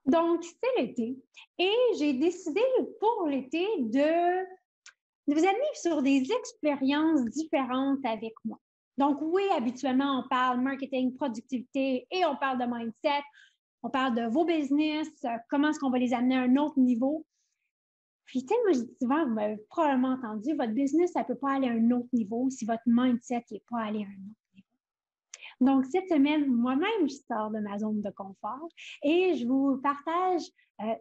Donc, c'est l'été et j'ai décidé pour l'été de vous amener sur des expériences différentes avec moi. Donc, oui, habituellement, on parle marketing, productivité et on parle de mindset. On parle de vos business, comment est-ce qu'on va les amener à un autre niveau. Puis, tu sais, moi, je dis souvent, vous m'avez probablement entendu, votre business, ça ne peut pas aller à un autre niveau si votre mindset n'est pas allé à un autre niveau. Donc, cette semaine, moi-même, je sors de ma zone de confort et je vous partage,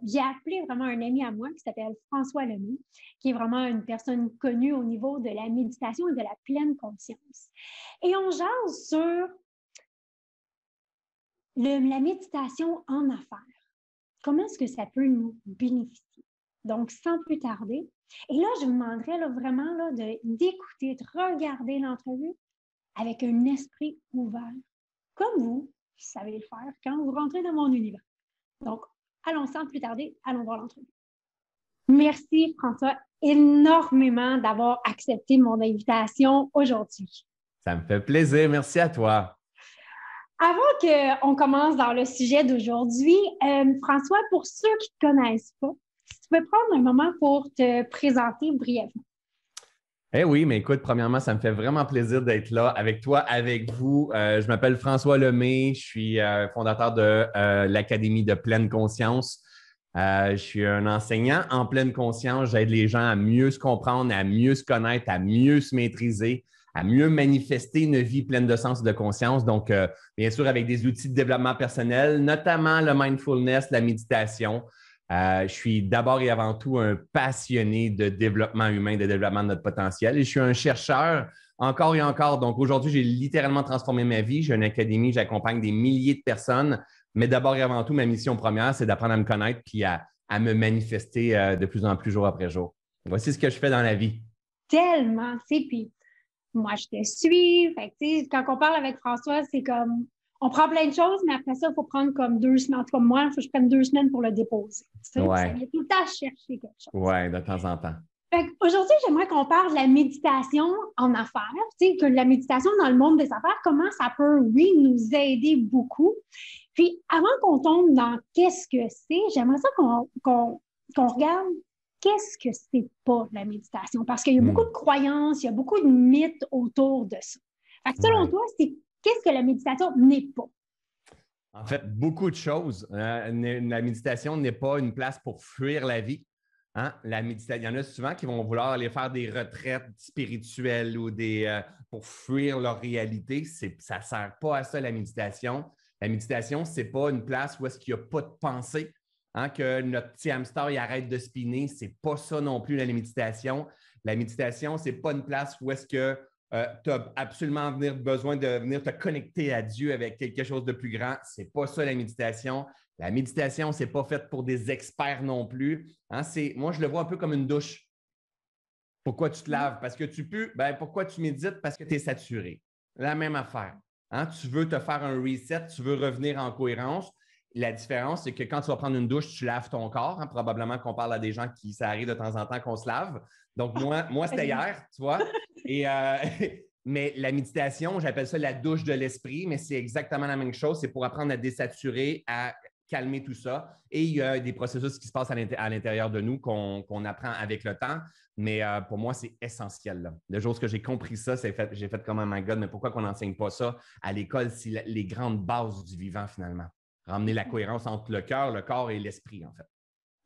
j'ai appelé vraiment un ami à moi qui s'appelle François Lemay, qui est vraiment une personne connue au niveau de la méditation et de la pleine conscience. Et on jase sur la méditation en affaires. Comment est-ce que ça peut nous bénéficier? Donc, sans plus tarder, et là, je vous demanderais là, vraiment là, d'écouter, de regarder l'entrevue avec un esprit ouvert, comme vous savez le faire quand vous rentrez dans mon univers. Donc, allons sans plus tarder, allons voir l'entrevue. Merci, François, énormément d'avoir accepté mon invitation aujourd'hui. Ça me fait plaisir. Merci à toi. Avant qu'on commence dans le sujet d'aujourd'hui, François, pour ceux qui ne te connaissent pas, si tu peux prendre un moment pour te présenter brièvement. Eh oui, mais écoute, premièrement, ça me fait vraiment plaisir d'être là avec toi, avec vous. Je m'appelle François Lemay, je suis fondateur de l'Académie de pleine conscience. Je suis un enseignant en pleine conscience. J'aide les gens à mieux se comprendre, à mieux se connaître, à mieux se maîtriser, à mieux manifester une vie pleine de sens et de conscience. Donc, bien sûr, avec des outils de développement personnel, notamment le mindfulness, la méditation. Je suis d'abord et avant tout un passionné de développement humain, de développement de notre potentiel. Et je suis un chercheur encore et encore. Donc, aujourd'hui, j'ai littéralement transformé ma vie. J'ai une académie, j'accompagne des milliers de personnes. Mais d'abord et avant tout, ma mission première, c'est d'apprendre à me connaître puis à me manifester de plus en plus jour après jour. Voici ce que je fais dans la vie. Tellement, tu sais, puis moi, je te suis. Fait que, tu sais, quand on parle avec François, c'est comme, on prend plein de choses, mais après ça, il faut prendre comme 2 semaines. En tout cas, moi, il faut que je prenne 2 semaines pour le déposer. Tu sais, ça Ouais. vient tout le temps chercher quelque chose. Ouais, de temps en temps. Aujourd'hui, j'aimerais qu'on parle de la méditation en affaires. Tu sais, que la méditation dans le monde des affaires, comment ça peut, oui, nous aider beaucoup. Puis, avant qu'on tombe dans qu'est-ce que c'est, j'aimerais ça qu'on regarde qu'est-ce que c'est pas la méditation. Parce qu'il y a beaucoup de croyances, il y a beaucoup de mythes autour de ça. Fait que selon toi, c'est qu'est-ce que la méditation n'est pas? En fait, beaucoup de choses. La méditation n'est pas une place pour fuir la vie. Hein? La méditation, il y en a souvent qui vont vouloir aller faire des retraites spirituelles ou pour fuir leur réalité. Ça ne sert pas à ça, la méditation. La méditation, ce n'est pas une place où est-ce qu'il n'y a pas de pensée, hein, que notre petit hamster il arrête de spinner. Ce n'est pas ça non plus, la méditation. La méditation, ce n'est pas une place où est-ce que tu as absolument besoin de venir te connecter à Dieu avec quelque chose de plus grand. Ce n'est pas ça la méditation. La méditation, ce n'est pas fait pour des experts non plus. Hein, moi, je le vois un peu comme une douche. Pourquoi tu te laves? Parce que tu peux. Ben, pourquoi tu médites? Parce que tu es saturé. La même affaire. Hein, tu veux te faire un reset, tu veux revenir en cohérence. La différence, c'est que quand tu vas prendre une douche, tu laves ton corps. Hein, probablement qu'on parle à des gens qui, ça arrive de temps en temps qu'on se lave. Donc, moi c'était hier, tu vois. Mais la méditation, j'appelle ça la douche de l'esprit, mais c'est exactement la même chose. C'est pour apprendre à désaturer, à calmer tout ça. Et il y a des processus qui se passent à l'intérieur de nous qu'on apprend avec le temps. Mais pour moi, c'est essentiel. Là. Le jour où j'ai compris ça, j'ai fait comme, oh my God, mais pourquoi qu'on n'enseigne pas ça à l'école? C'est les grandes bases du vivant, finalement. Ramener la cohérence entre le cœur, le corps et l'esprit, en fait.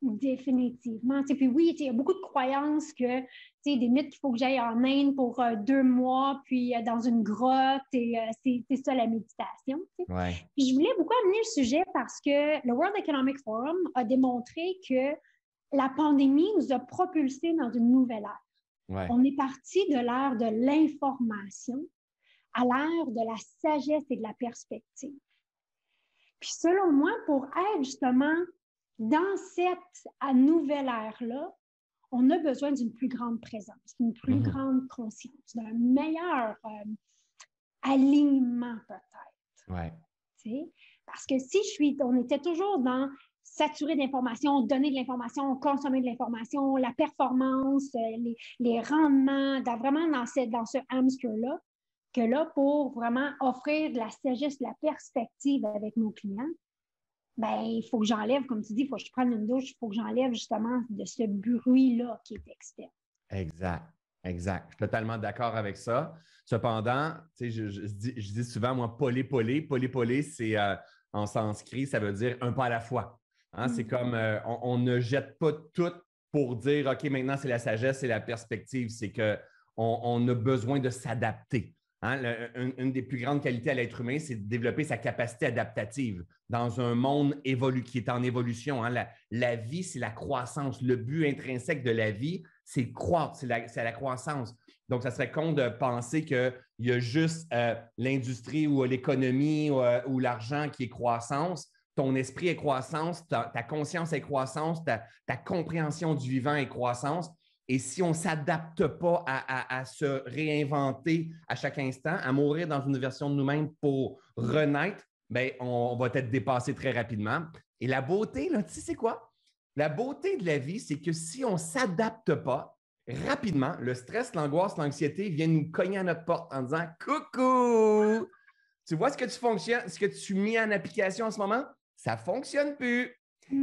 Définitivement. Puis oui, il y a beaucoup de croyances que des mythes qu'il faut que j'aille en Inde pour 2 mois, puis dans une grotte, et c'est ça la méditation. Ouais. Puis je voulais beaucoup amener le sujet parce que le World Economic Forum a démontré que la pandémie nous a propulsés dans une nouvelle ère. Ouais. On est parti de l'ère de l'information à l'ère de la sagesse et de la perspective. Puis selon moi, pour être justement dans cette nouvelle ère-là, on a besoin d'une plus grande présence, d'une plus grande conscience, d'un meilleur alignement peut-être. Ouais. Parce que on était toujours dans saturer d'informations, donner de l'information, consommer de l'information, la performance, les rendements, vraiment dans ce hamster-là, que là, pour vraiment offrir de la sagesse, de la perspective avec nos clients, ben, il faut que j'enlève, comme tu dis, il faut que je prenne une douche, il faut que j'enlève justement de ce bruit-là qui est externe. Exact, exact. Je suis totalement d'accord avec ça. Cependant, tu sais, je dis souvent, moi, polé, c'est en sanskrit, ça veut dire un pas à la fois. Hein? C'est comme on ne jette pas tout pour dire OK, maintenant c'est la sagesse et la perspective. C'est qu'on a besoin de s'adapter. Hein? Une des plus grandes qualités à l'être humain, c'est de développer sa capacité adaptative dans un monde qui est en évolution. Hein? La vie, c'est la croissance. Le but intrinsèque de la vie, c'est croître, c'est la croissance. Donc, ça serait con de penser qu'il y a juste l'industrie ou l'économie ou l'argent qui est croissance. Ton esprit est croissance, ta conscience est croissance, ta compréhension du vivant est croissance. Et si on ne s'adapte pas à se réinventer à chaque instant, à mourir dans une version de nous-mêmes pour renaître, bien, on va être dépassé très rapidement. Et la beauté, là, tu sais, c'est quoi? La beauté de la vie, c'est que si on ne s'adapte pas, rapidement, le stress, l'angoisse, l'anxiété viennent nous cogner à notre porte en disant « Coucou! Tu vois ce que tu mets en application en ce moment? Ça ne fonctionne plus. »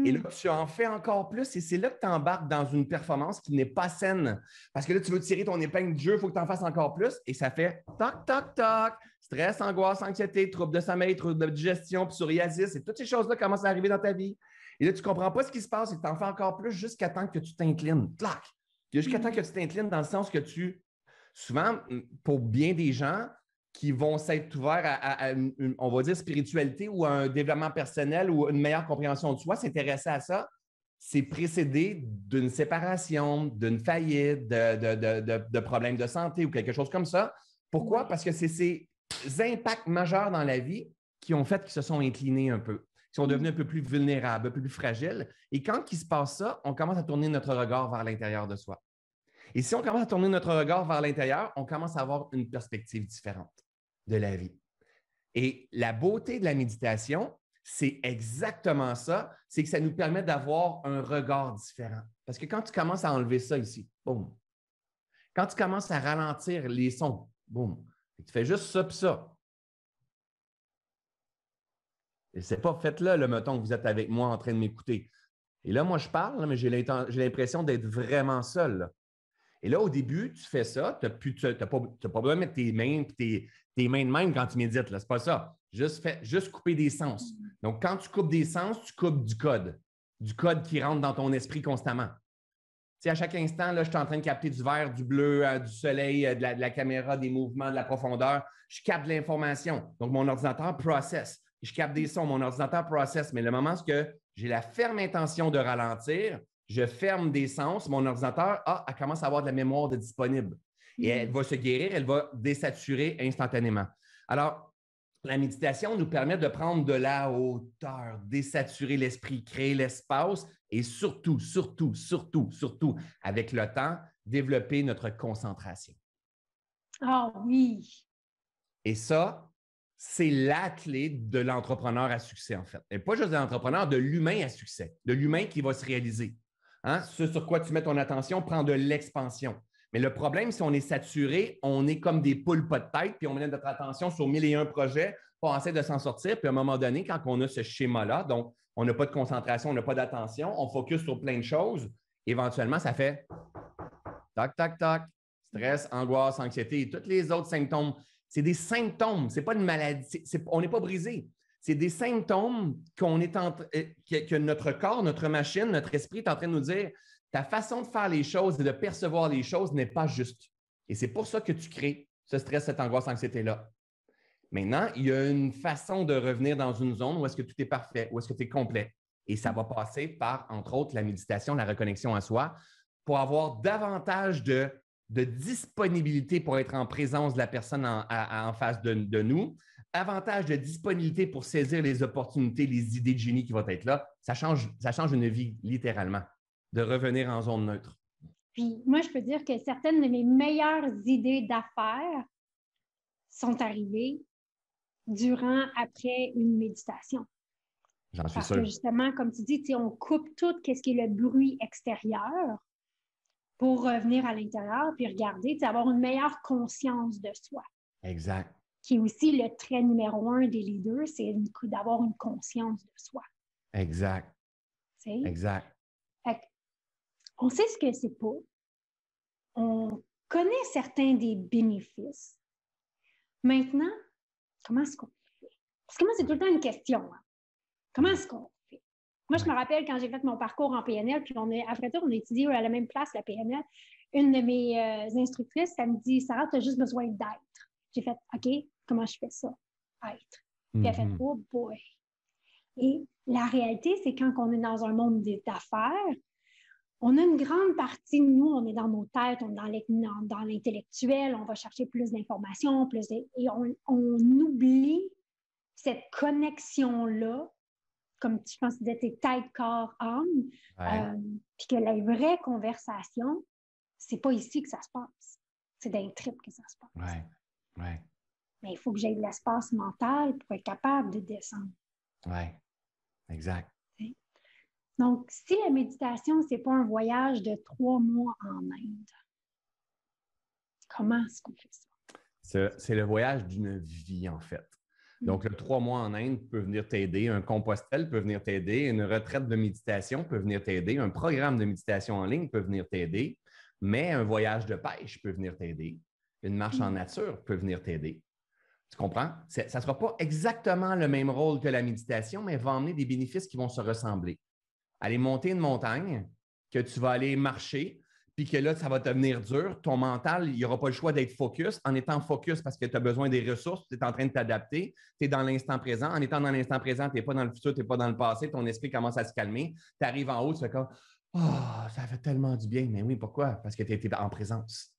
Et là, tu en fais encore plus et c'est là que tu embarques dans une performance qui n'est pas saine. Parce que là, tu veux tirer ton épingle du jeu, il faut que tu en fasses encore plus et ça fait toc, toc, toc. Stress, angoisse, anxiété, troubles de sommeil, troubles de digestion, psoriasis et toutes ces choses-là commencent à arriver dans ta vie. Et là, tu ne comprends pas ce qui se passe et tu en fais encore plus jusqu'à temps que tu t'inclines. Clac! Jusqu'à temps que tu t'inclines dans le sens que souvent, pour bien des gens qui vont s'être ouverts à on va dire, spiritualité ou à un développement personnel ou une meilleure compréhension de soi, s'intéresser à ça, c'est précédé d'une séparation, d'une faillite, de problèmes de santé ou quelque chose comme ça. Pourquoi? Parce que c'est ces impacts majeurs dans la vie qui ont fait qu'ils se sont inclinés un peu, qui sont devenus un peu plus vulnérables, un peu plus fragiles. Et quand il se passe ça, on commence à tourner notre regard vers l'intérieur de soi. Et si on commence à tourner notre regard vers l'intérieur, on commence à avoir une perspective différente de la vie. Et la beauté de la méditation, c'est exactement ça, c'est que ça nous permet d'avoir un regard différent. Parce que quand tu commences à enlever ça ici, boum. Quand tu commences à ralentir les sons, boum. Tu fais juste ça puis ça. Et c'est pas faites-le, mettons que vous êtes avec moi en train de m'écouter. Et là, moi, je parle, mais j'ai l'impression d'être vraiment seul. Là. Et là, au début, tu fais ça, tu n'as pas besoin de mettre tes mains et tes mains de même quand tu médites. Ce n'est pas ça. Juste couper des sens. Donc, quand tu coupes des sens, tu coupes du code qui rentre dans ton esprit constamment. Tu sais, à chaque instant, là, je suis en train de capter du vert, du bleu, du soleil, de la caméra, des mouvements, de la profondeur. Je capte de l'information. Donc, mon ordinateur processe. Je capte des sons, mon ordinateur processe. Mais le moment où j'ai la ferme intention de ralentir, je ferme des sens, mon ordinateur, elle commence à avoir de la mémoire de disponible. Et elle va se guérir, elle va désaturer instantanément. Alors, la méditation nous permet de prendre de la hauteur, désaturer l'esprit, créer l'espace et surtout, avec le temps, développer notre concentration. Ah oui! Et ça, c'est la clé de l'entrepreneur à succès, en fait. Et pas juste de l'entrepreneur, de l'humain à succès, de l'humain qui va se réaliser. Hein? Ce sur quoi tu mets ton attention prend de l'expansion. Mais le problème, si on est saturé, on est comme des poules pas de tête, puis on met notre attention sur 1001 projets, puis on essaie de s'en sortir. Puis à un moment donné, quand on a ce schéma-là, donc on n'a pas de concentration, on n'a pas d'attention, on focus sur plein de choses, éventuellement, ça fait toc, toc, toc, stress, angoisse, anxiété et tous les autres symptômes. C'est des symptômes, ce n'est pas une maladie, on n'est pas brisé. C'est des symptômes que notre corps, notre machine, notre esprit est en train de nous dire ta façon de faire les choses et de percevoir les choses n'est pas juste. Et c'est pour ça que tu crées ce stress, cette angoisse, anxiété-là. Maintenant, il y a une façon de revenir dans une zone où est-ce que tout est parfait, où est-ce que tu es complet. Et ça va passer par, entre autres, la méditation, la reconnexion à soi, pour avoir davantage de disponibilité pour être en présence de la personne en face de nous, avantage de disponibilité pour saisir les opportunités, les idées de génie qui vont être là. Ça change une vie, littéralement, de revenir en zone neutre. Puis moi, je peux dire que certaines de mes meilleures idées d'affaires sont arrivées après une méditation. J'en suis Parce sûr. que justement, comme tu dis, on coupe tout ce qui est le bruit extérieur pour revenir à l'intérieur puis regarder, avoir une meilleure conscience de soi. Exact. Qui est aussi le trait numéro 1 des leaders, c'est d'avoir une conscience de soi. Exact. Tu sais? Exact. Fait on sait ce que c'est pas. On connaît certains des bénéfices. Maintenant, comment est-ce qu'on fait? Parce que moi, c'est tout le temps une question. Hein. Comment est-ce qu'on fait? Moi, je me rappelle quand j'ai fait mon parcours en PNL, puis après tout, on a étudié à la même place, la PNL. Une de mes instructrices, elle me dit, Sarah, tu as juste besoin d'être. J'ai fait, OK, comment je fais ça? Être. Puis elle a fait, oh boy. Et la réalité, c'est quand on est dans un monde d'affaires, on a une grande partie de nous, on est dans nos têtes, on est dans l'intellectuel, on va chercher plus d'informations, et on oublie cette connexion-là, comme tu penses d'être tête, corps, âme, puis que la vraie conversation, c'est pas ici que ça se passe. C'est dans les tripes que ça se passe. Ouais. Mais il faut que j'aie de l'espace mental pour être capable de descendre. Oui, exact. Donc, si la méditation, c'est pas un voyage de 3 mois en Inde, comment est-ce qu'on fait ça? C'est le voyage d'une vie, en fait. Donc, le 3 mois en Inde peut venir t'aider, un Compostelle peut venir t'aider, une retraite de méditation peut venir t'aider, un programme de méditation en ligne peut venir t'aider, mais un voyage de pêche peut venir t'aider, une marche en nature peut venir t'aider. Tu comprends? Ça ne sera pas exactement le même rôle que la méditation, mais va emmener des bénéfices qui vont se ressembler. Aller monter une montagne, que tu vas aller marcher, puis que là, ça va devenir dur. Ton mental, il n'y aura pas le choix d'être focus. En étant focus parce que tu as besoin des ressources, tu es en train de t'adapter, tu es dans l'instant présent. En étant dans l'instant présent, tu n'es pas dans le futur, tu n'es pas dans le passé, ton esprit commence à se calmer. Tu arrives en haut, tu fais comme « Oh, ça fait tellement du bien. » Mais oui, pourquoi? Parce que tu étais en présence.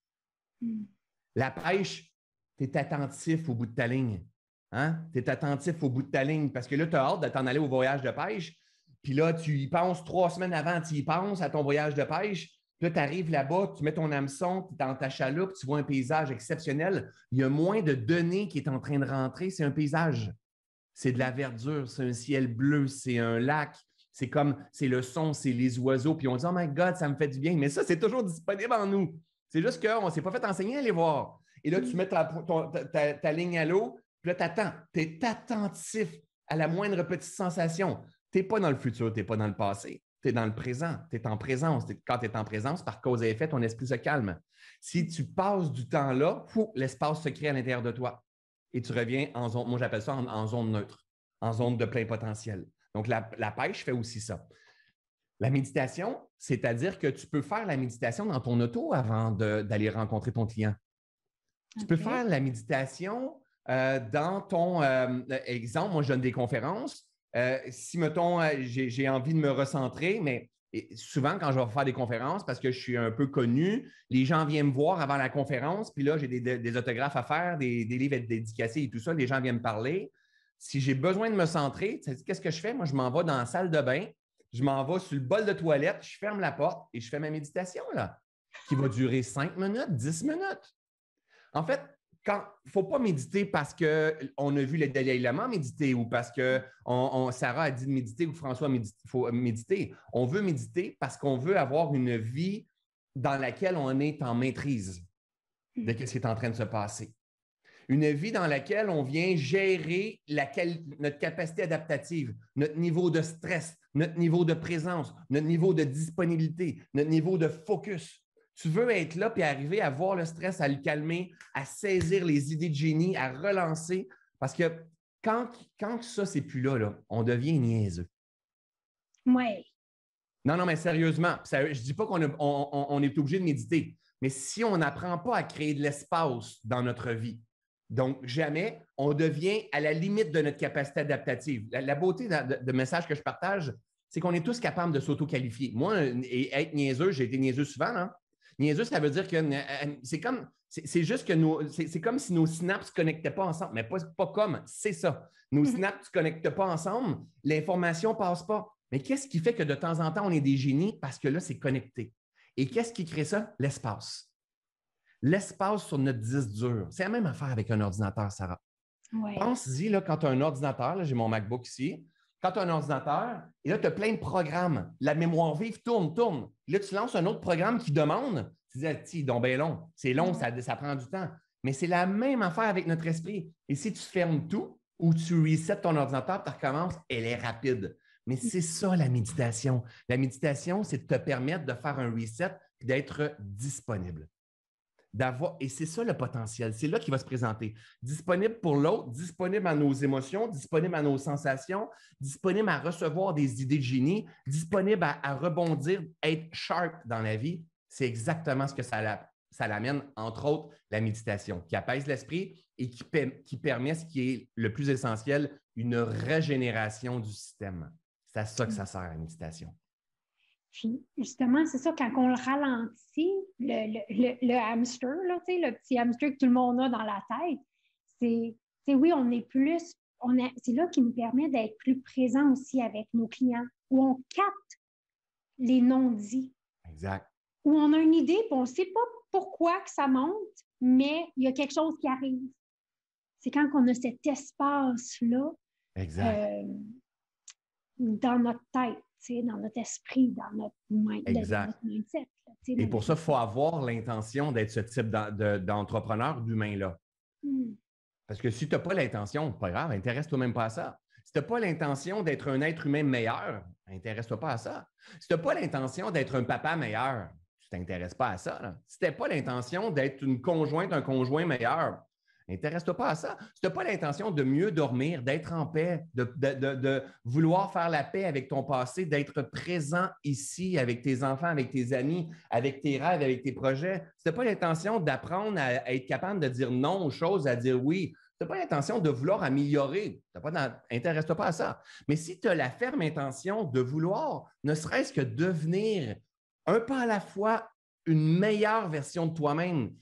La pêche, tu es attentif au bout de ta ligne. Hein? Tu es attentif au bout de ta ligne parce que là, tu as hâte de t'en aller au voyage de pêche. Puis là, tu y penses 3 semaines avant, tu y penses à ton voyage de pêche. Puis là, tu arrives là-bas, tu mets ton hameçon, tu es dans ta chaloupe, tu vois un paysage exceptionnel. Il y a moins de données qui est en train de rentrer. C'est un paysage. C'est de la verdure, c'est un ciel bleu, c'est un lac. C'est le son, c'est les oiseaux. Puis on dit « Oh my God, ça me fait du bien. » Mais ça, c'est toujours disponible en nous. C'est juste qu'on ne s'est pas fait enseigner à les voir. Et là, tu mets ta ligne à l'eau, puis là, tu attends. Tu es attentif à la moindre petite sensation. Tu n'es pas dans le futur, tu n'es pas dans le passé. Tu es dans le présent, tu es en présence. Quand tu es en présence, par cause et effet, ton esprit se calme. Si tu passes du temps là, l'espace se crée à l'intérieur de toi. Et tu reviens en zone, moi j'appelle ça en zone neutre, en zone de plein potentiel. Donc, la pêche fait aussi ça. La méditation, c'est-à-dire que tu peux faire la méditation dans ton auto avant d'aller rencontrer ton client. Tu peux faire la méditation dans ton exemple. Moi, je donne des conférences. Si, mettons, j'ai envie de me recentrer, mais souvent, quand je vais faire des conférences, parce que je suis un peu connu, les gens viennent me voir avant la conférence, puis là, j'ai des autographes à faire, des livres à être dédicacés et tout ça. Les gens viennent me parler. Si j'ai besoin de me centrer, qu'est-ce que je fais? Moi, je m'en vais dans la salle de bain, je m'en vais sur le bol de toilette, je ferme la porte et je fais ma méditation, là, qui va durer 5 minutes, 10 minutes. En fait, il ne faut pas méditer parce qu'on a vu le Dalai Lama méditer ou parce que Sarah a dit de méditer ou François faut méditer. On veut méditer parce qu'on veut avoir une vie dans laquelle on est en maîtrise de ce qui est en train de se passer. Une vie dans laquelle on vient gérer notre capacité adaptative, notre niveau de stress, notre niveau de présence, notre niveau de disponibilité, notre niveau de focus. Tu veux être là et arriver à voir le stress, à le calmer, à saisir les idées de génie, à relancer. Parce que quand ça, c'est plus là, on devient niaiseux. Oui. Non, mais sérieusement, je ne dis pas qu'on est obligé de méditer, mais si on n'apprend pas à créer de l'espace dans notre vie, donc jamais, on devient à la limite de notre capacité adaptative. La beauté de message que je partage, c'est qu'on est tous capables de s'auto-qualifier. Moi, être niaiseux, j'ai été niaiseux souvent, hein? Niaiseux, ça veut dire que c'est juste que c'est comme si nos synapses ne se connectaient pas ensemble. Mais pas comme, c'est ça. Nos synapses ne se connectent pas ensemble, l'information ne passe pas. Mais qu'est-ce qui fait que de temps en temps, on est des génies? Parce que là, c'est connecté. Et qu'est-ce qui crée ça? L'espace. L'espace sur notre disque dur. C'est la même affaire avec un ordinateur, Sarah. Ouais. Pense-y, là, quand tu as un ordinateur, là, j'ai mon MacBook ici, quand tu as un ordinateur, et là, tu as plein de programmes. La mémoire vive tourne. Là, tu lances un autre programme qui demande. Tu dis, donc bien long. C'est long, ça prend du temps. Mais c'est la même affaire avec notre esprit. Et si tu fermes tout ou tu resets ton ordinateur, tu recommences, elle est rapide. Mais c'est ça, la méditation. La méditation, c'est de te permettre de faire un reset et d'être disponible. Et c'est ça le potentiel. C'est là qu'il va se présenter. Disponible pour l'autre, disponible à nos émotions, disponible à nos sensations, disponible à recevoir des idées de génie, disponible à rebondir, être sharp dans la vie. C'est exactement ce que ça l'amène, entre autres, la méditation, qui apaise l'esprit et qui permet ce qui est le plus essentiel, une régénération du système. C'est à ça que ça sert, la méditation. Puis, justement, c'est ça, quand on le ralentit, le hamster, là, le petit hamster que tout le monde a dans la tête, oui, on est plus, c'est là qui nous permet d'être plus présent aussi avec nos clients, où on capte les non-dits. Exact. Où on a une idée, puis on ne sait pas pourquoi que ça monte, mais il y a quelque chose qui arrive. C'est quand on a cet espace-là dans notre tête. Dans notre esprit, dans notre mindset. Et pour ça, il faut avoir l'intention d'être ce type d'entrepreneur, d'humain-là. Parce que si tu n'as pas l'intention, pas grave, intéresse-toi même pas à ça. Si tu n'as pas l'intention d'être un être humain meilleur, intéresse-toi pas à ça. Si tu n'as pas l'intention d'être un papa meilleur, tu ne t'intéresses pas à ça. Là. Si tu n'as pas l'intention d'être une conjointe, un conjoint meilleur, intéresse-toi pas à ça. Si tu n'as pas l'intention de mieux dormir, d'être en paix, de vouloir faire la paix avec ton passé, d'être présent ici avec tes enfants, avec tes amis, avec tes rêves, avec tes projets, si tu n'as pas l'intention d'apprendre à être capable de dire non aux choses, à dire oui, si tu n'as pas l'intention de vouloir améliorer, intéresse-toi pas à ça. Mais si tu as la ferme intention de vouloir, ne serait-ce que devenir un pas à la fois une meilleure version de toi-même,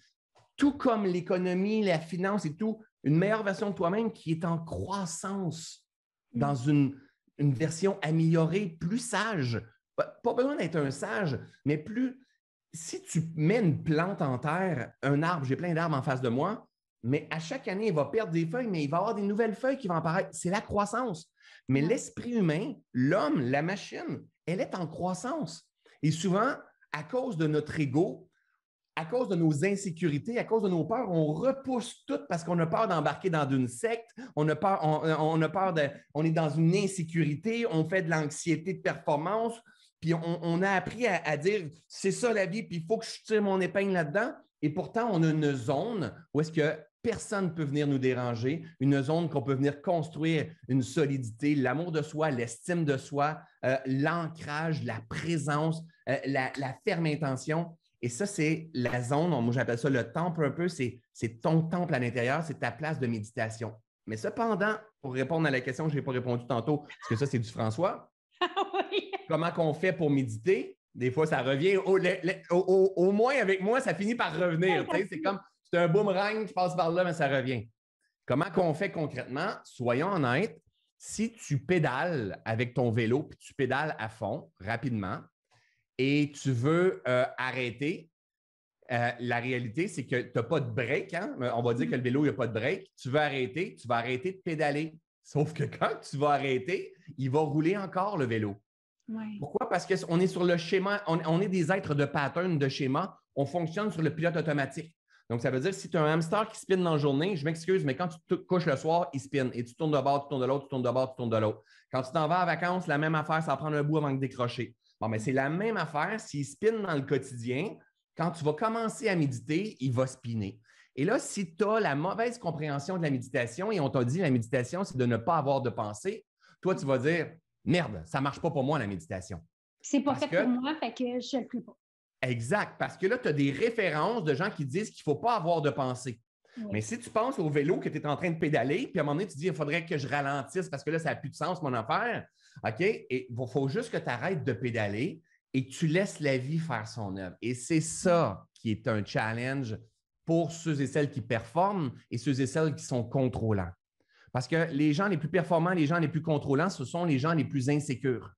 tout comme l'économie, la finance et tout, une meilleure version de toi-même qui est en croissance dans une version améliorée, plus sage. Pas besoin d'être un sage, mais plus... Si tu mets une plante en terre, un arbre, j'ai plein d'arbres en face de moi, mais à chaque année, il va perdre des feuilles, mais il va y avoir des nouvelles feuilles qui vont apparaître. C'est la croissance. Mais l'esprit humain, l'homme, la machine, elle est en croissance. Et souvent, à cause de notre ego, à cause de nos insécurités, à cause de nos peurs, on repousse tout parce qu'on a peur d'embarquer dans une secte, on a peur on est dans une insécurité, on fait de l'anxiété de performance, puis on a appris à dire c'est ça la vie, puis il faut que je tire mon épingle là-dedans. Et pourtant, on a une zone où est-ce que personne ne peut venir nous déranger, une zone qu'on peut venir construire une solidité, l'amour de soi, l'estime de soi, l'ancrage, la présence, la ferme intention. Et ça, c'est la zone, moi j'appelle ça le temple un peu, c'est ton temple à l'intérieur, c'est ta place de méditation. Mais cependant, pour répondre à la question que je n'ai pas répondu tantôt, parce que ça, c'est du François, oui. Comment qu'on fait pour méditer? Des fois, ça revient, au moins avec moi, ça finit par revenir. C'est comme, c'est un boomerang qui passe par là, mais ça revient. Comment qu'on fait concrètement? Soyons honnêtes, si tu pédales avec ton vélo, puis tu pédales à fond, rapidement, et tu veux arrêter, la réalité, c'est que tu n'as pas de break. Hein? On va dire que le vélo, il n'y a pas de break. Tu veux arrêter, tu vas arrêter de pédaler. Sauf que quand tu vas arrêter, il va rouler encore le vélo. Ouais. Pourquoi? Parce qu'on est sur le schéma, on est des êtres de pattern, de schéma. On fonctionne sur le pilote automatique. Donc, ça veut dire que si tu as un hamster qui spinne dans la journée, je m'excuse, mais quand tu te couches le soir, il spinne. Et tu tournes de bord, tu tournes de l'autre, tu tournes de bord, tu tournes de l'autre. Quand tu t'en vas en vacances, la même affaire, ça va prendre un bout avant de décrocher. Bon, mais c'est la même affaire. S'il spinne dans le quotidien, quand tu vas commencer à méditer, il va spinner. Et là, si tu as la mauvaise compréhension de la méditation et on t'a dit la méditation, c'est de ne pas avoir de pensée, toi, tu vas dire merde, ça ne marche pas pour moi, la méditation. C'est pas fait pour moi, fait que je ne le ferai pas. Exact, parce que là, tu as des références de gens qui disent qu'il ne faut pas avoir de pensée. Oui. Mais si tu penses au vélo que tu es en train de pédaler, puis à un moment donné, tu dis il faudrait que je ralentisse parce que là, ça n'a plus de sens, mon affaire. OK? Et il faut juste que tu arrêtes de pédaler et que tu laisses la vie faire son œuvre. Et c'est ça qui est un challenge pour ceux et celles qui performent et ceux et celles qui sont contrôlants. Parce que les gens les plus performants, les gens les plus contrôlants, ce sont les gens les plus insécures.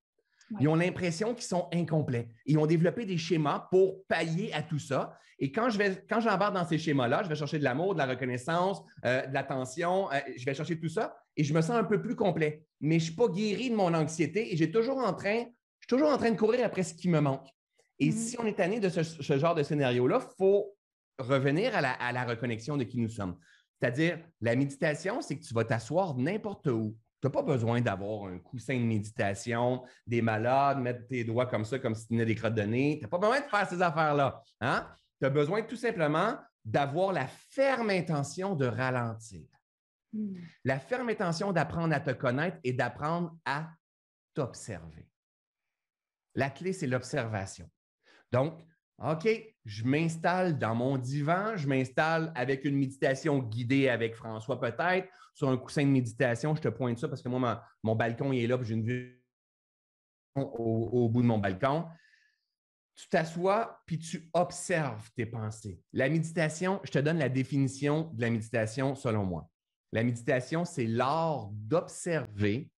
Ouais. Ils ont l'impression qu'ils sont incomplets. Ils ont développé des schémas pour pallier à tout ça. Et quand j'embarque dans ces schémas-là, je vais chercher de l'amour, de la reconnaissance, de l'attention, je vais chercher tout ça et je me sens un peu plus complet. Mais je ne suis pas guéri de mon anxiété et je suis toujours en train de courir après ce qui me manque. Et si on est tanné de ce genre de scénario-là, il faut revenir à la reconnexion de qui nous sommes. C'est-à-dire, la méditation, c'est que tu vas t'asseoir n'importe où, Tu n'as pas besoin d'avoir un coussin de méditation, des malades, mettre tes doigts comme ça, comme si tu tenais des crottes de nez. Tu n'as pas besoin de faire ces affaires-là. Hein? Tu as besoin tout simplement d'avoir la ferme intention de ralentir. La ferme intention d'apprendre à te connaître et d'apprendre à t'observer. La clé, c'est l'observation. Donc, OK, je m'installe dans mon divan, je m'installe avec une méditation guidée avec François peut-être, sur un coussin de méditation, je te pointe ça parce que moi, mon balcon il est là, puis j'ai une vue au bout de mon balcon. Tu t'assois, puis tu observes tes pensées. La méditation, je te donne la définition de la méditation selon moi. La méditation, c'est l'art d'observer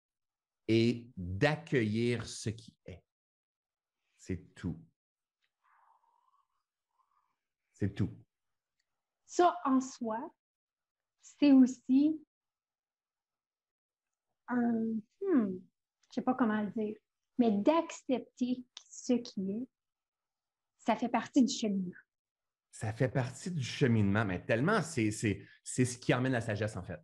et d'accueillir ce qui est. C'est tout. C'est tout. Ça, en soi, c'est aussi je ne sais pas comment le dire, mais d'accepter ce qui est, ça fait partie du cheminement. Ça fait partie du cheminement, mais tellement, c'est ce qui emmène la sagesse, en fait.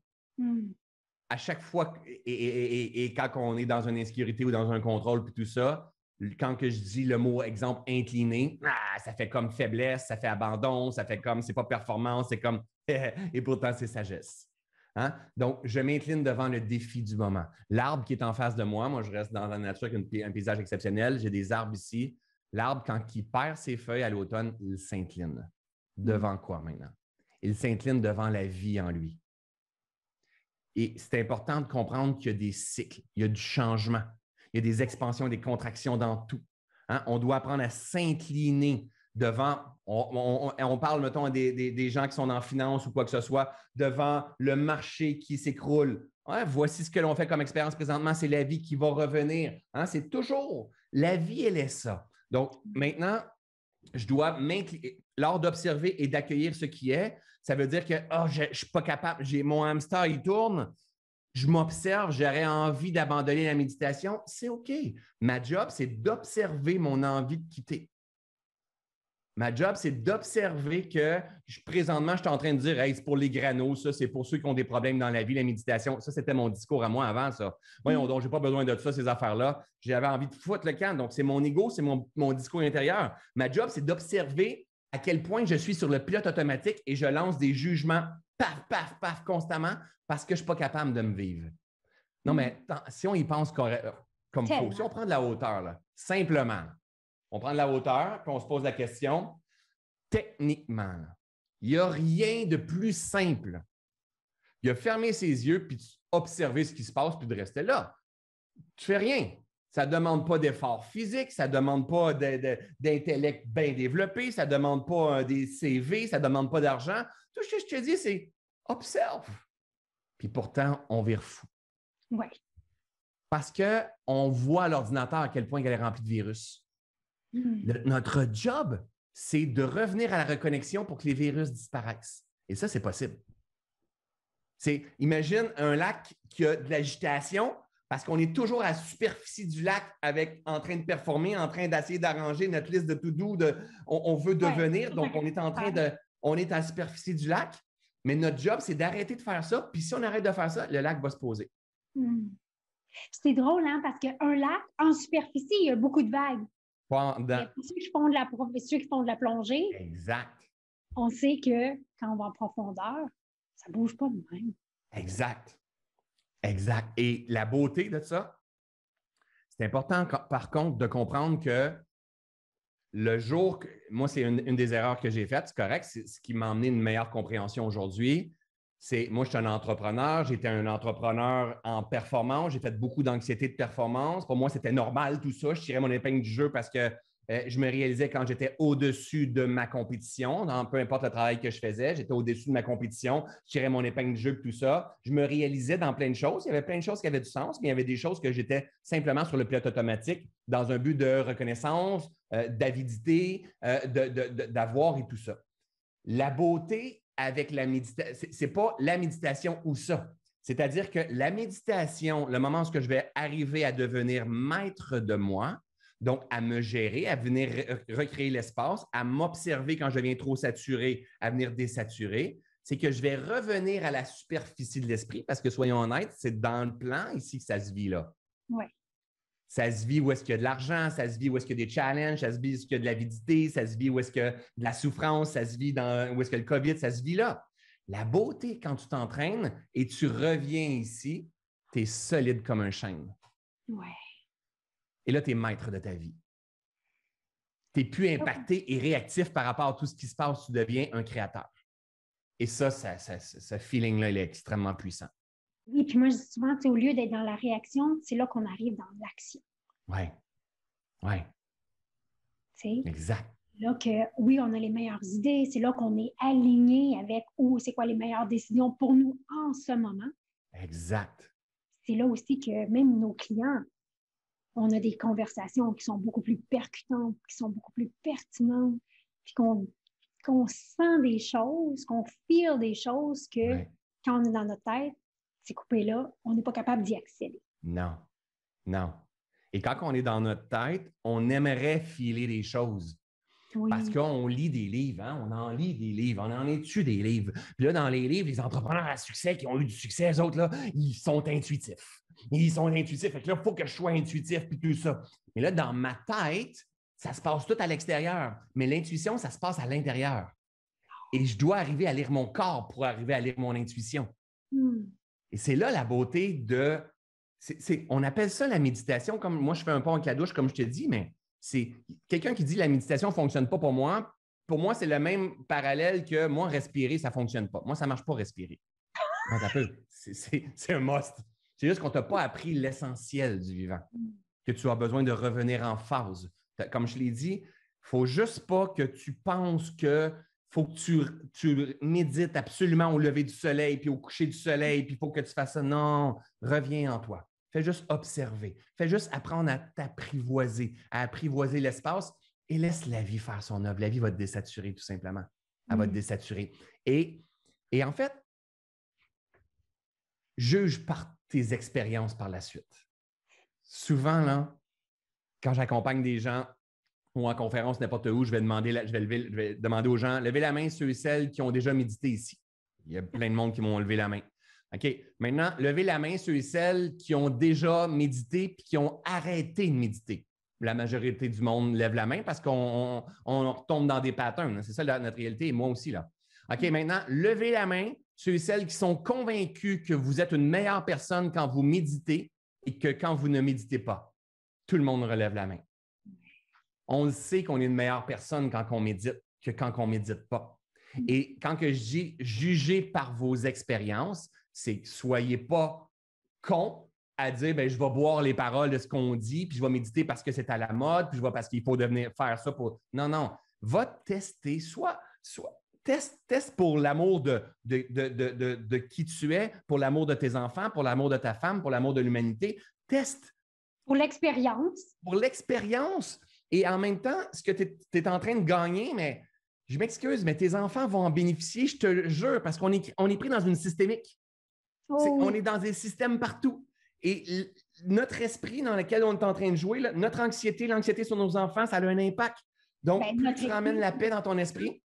À chaque fois, et quand on est dans une insécurité ou dans un contrôle, puis tout ça, quand que je dis le mot, exemple, incliné, ça fait comme faiblesse, ça fait abandon, ça fait comme, c'est pas performance, c'est comme, et pourtant, c'est sagesse. Hein? Donc, je m'incline devant le défi du moment. L'arbre qui est en face de moi, moi, je reste dans la nature avec un paysage exceptionnel, j'ai des arbres ici. L'arbre, quand il perd ses feuilles à l'automne, il s'incline. Devant quoi maintenant? Il s'incline devant la vie en lui. Et c'est important de comprendre qu'il y a des cycles, il y a du changement, il y a des expansions, des contractions dans tout. Hein? On doit apprendre à s'incliner devant, on parle, mettons, des gens qui sont en finance ou quoi que ce soit, devant le marché qui s'écroule. Ouais, voici ce que l'on fait comme expérience présentement, c'est la vie qui va revenir. Hein? C'est toujours, la vie, elle est ça. Donc, maintenant, je dois m'incliner. L'art d'observer et d'accueillir ce qui est, ça veut dire que je ne suis pas capable, mon hamster, il tourne, je m'observe, j'aurais envie d'abandonner la méditation, c'est OK. Ma job, c'est d'observer mon envie de quitter. Ma job, c'est d'observer que présentement, je suis en train de dire hey, c'est pour les granos, ça, c'est pour ceux qui ont des problèmes dans la vie, la méditation. Ça, c'était mon discours à moi avant, ça. Voyons donc, je n'ai pas besoin de ça, ces affaires-là. J'avais envie de foutre le camp. Donc, c'est mon ego, c'est mon discours intérieur. Ma job, c'est d'observer à quel point je suis sur le pilote automatique et je lance des jugements paf, paf, paf constamment parce que je ne suis pas capable de me vivre. Non, mais si on y pense comme faux, si on prend de la hauteur, là, simplement, on prend de la hauteur, puis on se pose la question, techniquement, il n'y a rien de plus simple. Il a fermé ses yeux, puis observer ce qui se passe, puis de rester là. Tu ne fais rien. Ça ne demande pas d'effort physique, ça ne demande pas d'intellect bien développé, ça ne demande pas des CV, ça ne demande pas d'argent. Tout ce que je te dis, c'est observe. Puis pourtant, on vire fou. Oui. Parce qu'on voit à l'ordinateur à quel point il est rempli de virus. Notre job, c'est de revenir à la reconnexion pour que les virus disparaissent. Et ça, c'est possible. Imagine un lac qui a de l'agitation parce qu'on est toujours à la superficie du lac en train de performer, en train d'essayer d'arranger notre liste de to-do. On veut devenir, donc on est on est à la superficie du lac, mais notre job, c'est d'arrêter de faire ça. Puis si on arrête de faire ça, le lac va se poser. C'est drôle, hein, parce qu'un lac, en superficie, il y a beaucoup de vagues. Ceux qui font de la plongée, exact. On sait que quand on va en profondeur, ça ne bouge pas de même. Exact. Exact. Et la beauté de ça, c'est important par contre de comprendre que le jour, moi, c'est une des erreurs que j'ai faites, c'est correct, c'est ce qui m'a amené une meilleure compréhension aujourd'hui. Moi, je suis un entrepreneur, j'étais un entrepreneur en performance, j'ai fait beaucoup d'anxiété de performance. Pour moi, c'était normal tout ça. Je tirais mon épingle du jeu parce que je me réalisais quand j'étais au-dessus de ma compétition, peu importe le travail que je faisais, j'étais au-dessus de ma compétition, je tirais mon épingle du jeu et tout ça. Je me réalisais dans plein de choses. Il y avait plein de choses qui avaient du sens, mais il y avait des choses que j'étais simplement sur le pilote automatique dans un but de reconnaissance, d'avidité, d'avoir et tout ça. La beauté avec la méditation, ce n'est pas la méditation ou ça. C'est-à-dire que la méditation, le moment où je vais arriver à devenir maître de moi, donc à me gérer, à venir recréer l'espace, à m'observer quand je deviens trop saturé, à venir désaturer, c'est que je vais revenir à la superficie de l'esprit parce que, soyons honnêtes, c'est dans le plan ici que ça se vit là. Oui. Ça se vit où est-ce qu'il y a de l'argent, ça se vit où est-ce qu'il y a des challenges, ça se vit où est-ce qu'il y a de l'avidité, ça se vit où est-ce qu'il y a de la souffrance, ça se vit où est-ce que le COVID, ça se vit là. La beauté, quand tu t'entraînes et tu reviens ici, tu es solide comme un chêne. Ouais. Et là, tu es maître de ta vie. Tu n'es plus impacté et réactif par rapport à tout ce qui se passe, tu deviens un créateur. Et ça, ce feeling-là, il est extrêmement puissant. Oui, puis moi, je dis souvent, au lieu d'être dans la réaction, c'est là qu'on arrive dans l'action. Oui. Oui. Tu sais? Exact. Là que, oui, on a les meilleures idées, c'est là qu'on est aligné avec c'est quoi les meilleures décisions pour nous en ce moment. Exact. C'est là aussi que même nos clients, on a des conversations qui sont beaucoup plus percutantes, qui sont beaucoup plus pertinentes, puis qu'on sent des choses, qu'on feel des choses que quand on est dans notre tête, c'est coupé là, on n'est pas capable d'y accéder. Non, non. Et quand on est dans notre tête, on aimerait filer des choses. Oui. Parce qu'on lit des livres, hein? On en lit des livres, on en étudie des livres. Puis là, dans les livres, les entrepreneurs à succès qui ont eu du succès, eux autres, là, ils sont intuitifs. Ils sont intuitifs. Fait que là, il faut que je sois intuitif, puis tout ça. Mais là, dans ma tête, ça se passe tout à l'extérieur. Mais l'intuition, ça se passe à l'intérieur. Et je dois arriver à lire mon corps pour arriver à lire mon intuition. Et c'est là la beauté de... on appelle ça la méditation. Comme moi, je fais un pont avec la douche, comme je te dis, mais c'est quelqu'un qui dit la méditation ne fonctionne pas pour moi. Pour moi, c'est le même parallèle que moi, respirer, ça ne fonctionne pas. Moi, ça ne marche pas respirer. C'est un must. C'est juste qu'on ne t'a pas appris l'essentiel du vivant, que tu as besoin de revenir en phase. Comme je l'ai dit, il ne faut juste pas que tu penses que faut que tu médites absolument au lever du soleil puis au coucher du soleil, puis il faut que tu fasses ça. Non, reviens en toi. Fais juste observer. Fais juste apprendre à t'apprivoiser, à apprivoiser l'espace et laisse la vie faire son œuvre. La vie va te désaturer, tout simplement. Elle va te désaturer. Et en fait, juge par tes expériences par la suite. Souvent, là, quand j'accompagne des gens ou en conférence, n'importe où, je vais demander aux gens, levez la main ceux et celles qui ont déjà médité ici. Il y a plein de monde qui m'ont levé la main. OK. Maintenant, levez la main ceux et celles qui ont déjà médité puis qui ont arrêté de méditer. La majorité du monde lève la main parce qu'on retombe dans des patterns. C'est ça notre réalité et moi aussi, là. OK. Maintenant, levez la main ceux et celles qui sont convaincus que vous êtes une meilleure personne quand vous méditez et que quand vous ne méditez pas. Tout le monde relève la main. On le sait qu'on est une meilleure personne quand on médite que quand on ne médite pas. Et quand que je dis jugez par vos expériences, c'est que soyez pas cons à dire je vais boire les paroles de ce qu'on dit, puis je vais méditer parce que c'est à la mode, puis je vais parce qu'il faut faire ça pour. Non, non. Va tester, teste pour l'amour de qui tu es, pour l'amour de tes enfants, pour l'amour de ta femme, pour l'amour de l'humanité. Teste. Pour l'expérience. Pour l'expérience. Et en même temps, ce que tu es en train de gagner, mais je m'excuse, mais tes enfants vont en bénéficier, je te jure, parce qu'on est pris dans une systémique. On est dans des systèmes partout. Et notre esprit dans lequel on est en train de jouer, là, notre anxiété, l'anxiété sur nos enfants, ça a un impact. Donc, plus tu ramènes la paix dans ton esprit,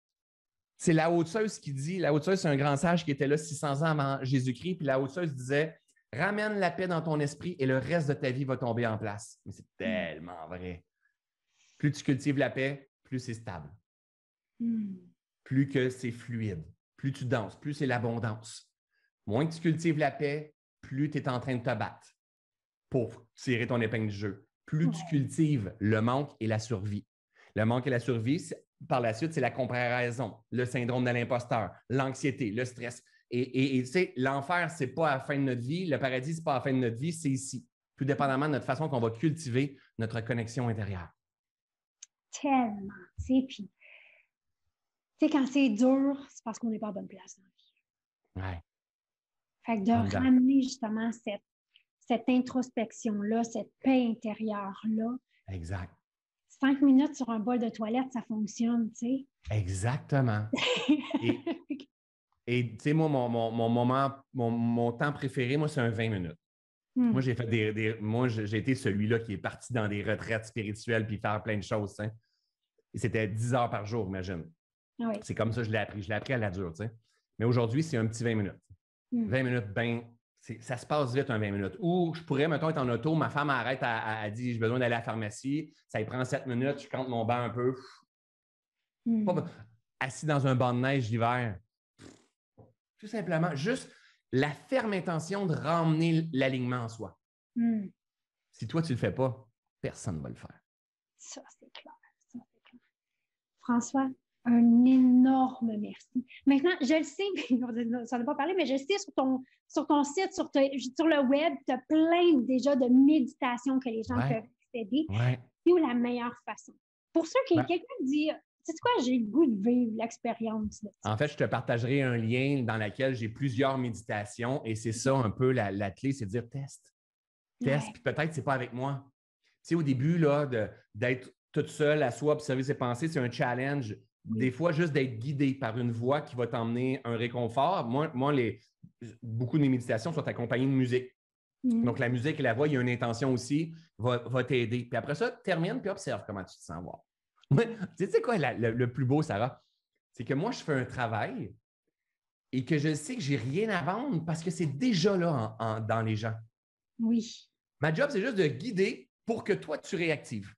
c'est Lao Tzu qui dit, Lao Tzu, c'est un grand sage qui était là 600 ans avant Jésus-Christ, puis Lao Tzu disait, ramène la paix dans ton esprit et le reste de ta vie va tomber en place. Mais c'est tellement vrai. Plus tu cultives la paix, plus c'est stable. Plus que c'est fluide. Plus tu danses, plus c'est l'abondance. Moins que tu cultives la paix, plus tu es en train de te battre pour tirer ton épingle du jeu. Plus tu cultives le manque et la survie. Le manque et la survie, par la suite, c'est la comparaison, le syndrome de l'imposteur, l'anxiété, le stress. Et tu sais, l'enfer, ce n'est pas à la fin de notre vie. Le paradis, ce n'est pas à la fin de notre vie, c'est ici. Tout dépendamment de notre façon qu'on va cultiver notre connexion intérieure. Tellement, tu sais, puis, tu sais, quand c'est dur, c'est parce qu'on n'est pas à bonne place dans la vie. Ouais. Fait que de ramener justement cette introspection-là, cette paix intérieure-là. Exact. 5 minutes sur un bol de toilette, ça fonctionne, tu sais. Exactement. Et tu sais, moi, mon temps préféré, moi, c'est un 20 minutes. Moi, j'ai fait moi, j'ai été celui-là qui est parti dans des retraites spirituelles puis faire plein de choses, tu sais. Et c'était 10 heures par jour, imagine. Oui. C'est comme ça que je l'ai appris. Je l'ai appris à la dure, tu sais. Mais aujourd'hui, c'est un petit 20 minutes. 20 minutes, ça se passe vite un 20 minutes. Ou je pourrais, mettons, être en auto, ma femme arrête, elle dit j'ai besoin d'aller à la pharmacie, ça lui prend 7 minutes, je compte mon banc un peu. Pas assis dans un banc de neige l'hiver. Tout simplement, juste la ferme intention de ramener l'alignement en soi. Si toi, tu ne le fais pas, personne ne va le faire. Ça, c'est clair. François, un énorme merci. Maintenant, je le sais, ça n'a pas parlé, mais je sais sur ton site, sur le web, tu as plein déjà de méditations que les gens peuvent accéder. C'est où la meilleure façon? Pour ceux qui, quelqu'un dit, tu sais quoi, j'ai le goût de vivre l'expérience. En fait, je te partagerai un lien dans lequel j'ai plusieurs méditations et c'est ça un peu la clé, c'est de dire teste. Puis peut-être que ce n'est pas avec moi. Tu sais, au début, là, d'être toute seule à soi, observer ses pensées, c'est un challenge. Des fois, juste d'être guidé par une voix qui va t'emmener un réconfort. Moi, beaucoup de mes méditations sont accompagnées de musique. Donc, la musique et la voix, il y a une intention aussi, va t'aider. Puis après ça, termine puis observe comment tu te sens. Voir. Tu sais quoi, le plus beau, Sarah? C'est que moi, je fais un travail et que je sais que je n'ai rien à vendre parce que c'est déjà là dans les gens. Oui. Ma job, c'est juste de guider pour que toi, tu réactives.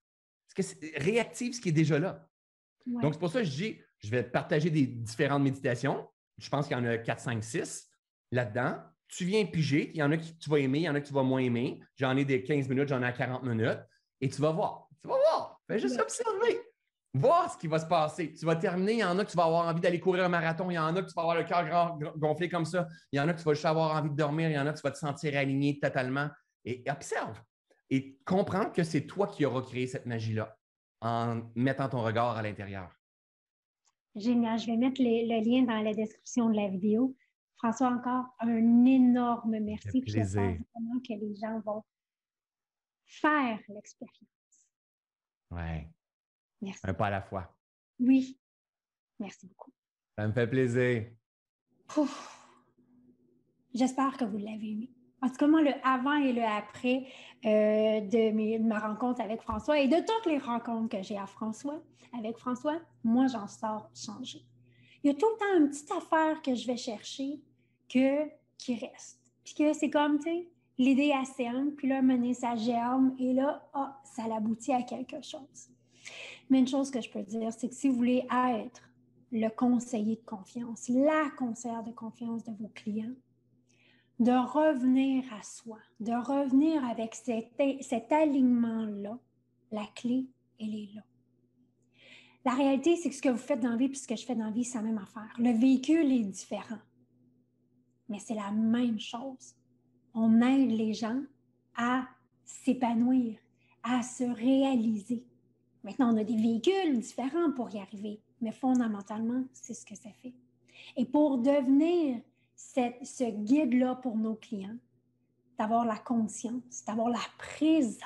Parce que réactive ce qui est déjà là. Ouais. Donc, c'est pour ça que je dis, je vais te partager des différentes méditations. Je pense qu'il y en a 4, 5, 6 là-dedans. Tu viens piger. Il y en a que tu vas aimer, il y en a que tu vas moins aimer. J'en ai des 15 minutes, j'en ai à 40 minutes. Et tu vas voir. Tu vas voir. Fais juste observer. Voir ce qui va se passer. Tu vas terminer. Il y en a que tu vas avoir envie d'aller courir un marathon. Il y en a que tu vas avoir le cœur gonflé comme ça. Il y en a que tu vas juste avoir envie de dormir. Il y en a que tu vas te sentir aligné totalement. Et observe. Et comprends que c'est toi qui auras créé cette magie-là en mettant ton regard à l'intérieur. Génial. Je vais mettre le lien dans la description de la vidéo. François, encore un énorme merci. Puis j'espère vraiment que les gens vont faire l'expérience. Oui. Merci. Un pas à la fois. Oui. Merci beaucoup. Ça me fait plaisir. J'espère que vous l'avez aimé. En tout cas, moi, le avant et le après de ma rencontre avec François et de toutes les rencontres que j'ai avec François, moi, j'en sors changée. Il y a tout le temps une petite affaire que je vais chercher qui reste. Puis que c'est comme, tu sais, l'idée à sème, puis là, mener ça germe et là, ça aboutit à quelque chose. Mais une chose que je peux dire, c'est que si vous voulez être le conseiller de confiance, la conseillère de confiance de vos clients, de revenir à soi, de revenir avec cet alignement-là, la clé, elle est là. La réalité, c'est que ce que vous faites dans la vie et ce que je fais dans la vie, c'est la même affaire. Le véhicule est différent, mais c'est la même chose. On aide les gens à s'épanouir, à se réaliser. Maintenant, on a des véhicules différents pour y arriver, mais fondamentalement, c'est ce que ça fait. Et pour devenir ce guide-là pour nos clients, d'avoir la conscience, d'avoir la présence.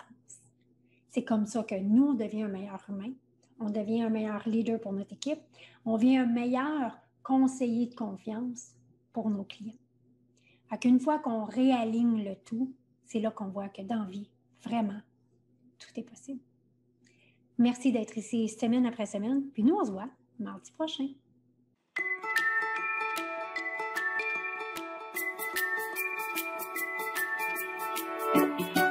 C'est comme ça que nous, on devient un meilleur humain, on devient un meilleur leader pour notre équipe, on devient un meilleur conseiller de confiance pour nos clients. Fait qu'une fois qu'on réaligne le tout, c'est là qu'on voit que dans la vie, vraiment, tout est possible. Merci d'être ici semaine après semaine, puis nous, on se voit mardi prochain. Thank you.